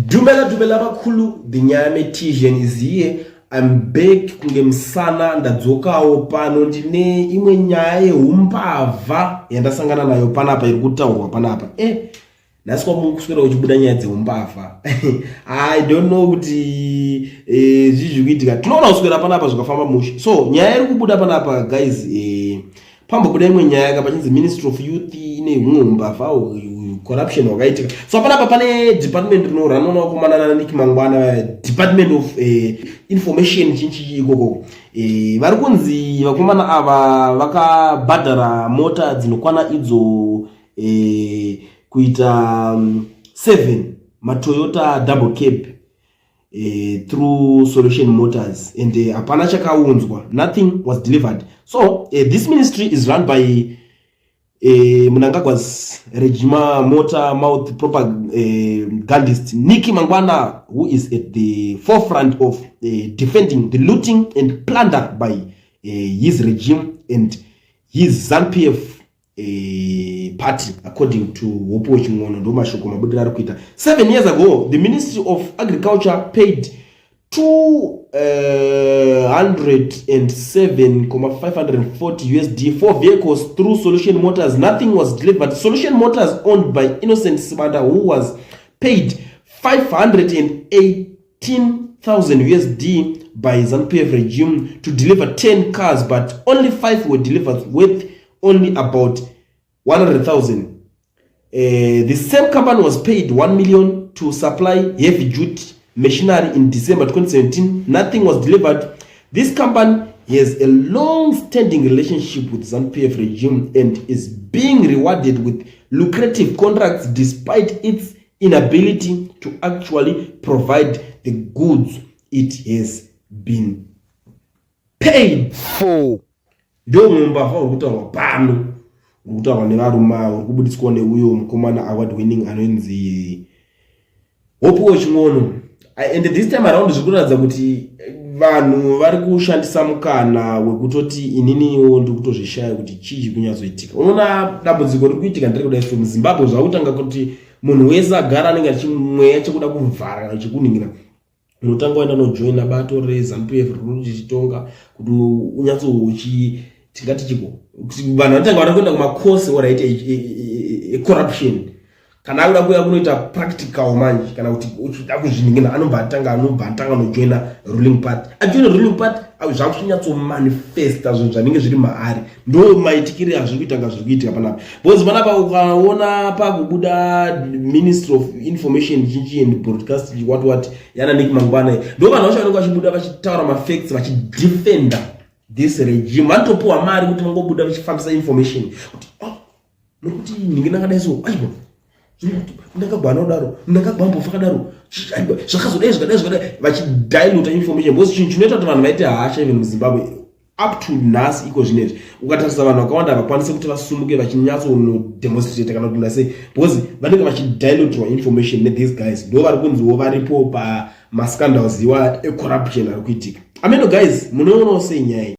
Dumela bakulu dinyame tijen iziye I'm back kungemsana ndadzokawo pano ndine imwe nyaya yeumbavha yandasangana nayo panapa iri kutaurwa panapa. Naswa mukuswera uchibuda nyaya dzeumbavha. I don't know kuti zvizvikuitika. Tinoona kuswera panapa zvakafamba mushe. So nyaya iri kubuda panapa guys, pambobuda imwe nyaya yakapachinzi Ministry of Youth ine humwe umbavha corruption wakaitika. So panapa pane department rinoranwa kumanana Nick Mangwana, Department of Information chinchi ikoko. Vari kunzi vakomana ava vakabhadhara mota dzinokwana idzo kuita 7 maToyota double cab through Solution Motors, and hapana chakaunzwa, nothing was delivered. So this ministry is run by Mnangagwa's Regima Motor Mouth propagandist Nicky Mangwana, who is at the forefront of defending the looting and plunder by his regime and his ZANU-PF party, according to Wopo Chingono Domashoko Mabudira Rukwita. 7 years ago, the Ministry of Agriculture paid $207,540 for vehicles through Solution Motors. Nothing was delivered. Solution Motors, owned by Innocent Sibanda, who was paid $518,000 by ZANU-PF regime to deliver 10 cars, but only 5 were delivered, with only about 100,000. The same company was paid $1 million to supply heavy duty machinery in December 2017. Nothing was delivered. This company has a long-standing relationship with ZANU-PF regime and is being rewarded with lucrative contracts despite its inability to actually provide the goods it has been paid for. Ndio mbava ukutawa pano, ukutawa nevaruma, ukubudiswa neuyo mkomana award winning anonzi Wopo Chingono. And this time around zvikuratidza kuti vanhu vari kushandisa mukana wekutoti ininiwo ndikutozvishaya kuti chii kunyazoitika. Unoona dambudziko riri kuitika ndirikuda from Zimbabwe zvakutanga kuti munhu wese agara anenge achimweya chekuda kuvhara kana chekuningira. Unotanga waenda nojoina bato reZANU-PF richitonga kuti unyatsochi tingati chiko. Vanhu vanotanga vanoenda kumakosi oraita corruption. Kana akuda kuya kunoita practical manje kana kuti uchida kuzviningina anobva nojoina ruling party. Ajoina ruling party zvakuchinyatso manifesta zvinhu zvanenge zviri maari. Ndo maitikiri azviri kuitanga zviri kuitika panapa. Because panapa ukaona pakubuda Ministry of Information chinchi and Broadcast what yana Nick Mangwana. Ndo vanhu vacho vanenge vachibuda vachitaura mafacts vachidefenda this regime. Vanotopuwa mari kuti vangobuda vachifambisa information. Kuti nokuti ningina kadaiso aibo ndakagwanodaro ndakagwambofakadaro zvakazodai vachidilute information, because chinhu chinoita kuti vanhu vaite hasha even muZimbabwe up to nhasi iko zvinezvi. Ukatarisa vanhu vakawanda vakwanise kuti vasumuke vachinyatsodemonstrate kana kuti sei, because vanenge vachidilutwa information nethese guys. Ndo vari kunziwo varipo pamascandals iwa ecorruption ari kuitika. Ameno guys, munoonawo sei nyaya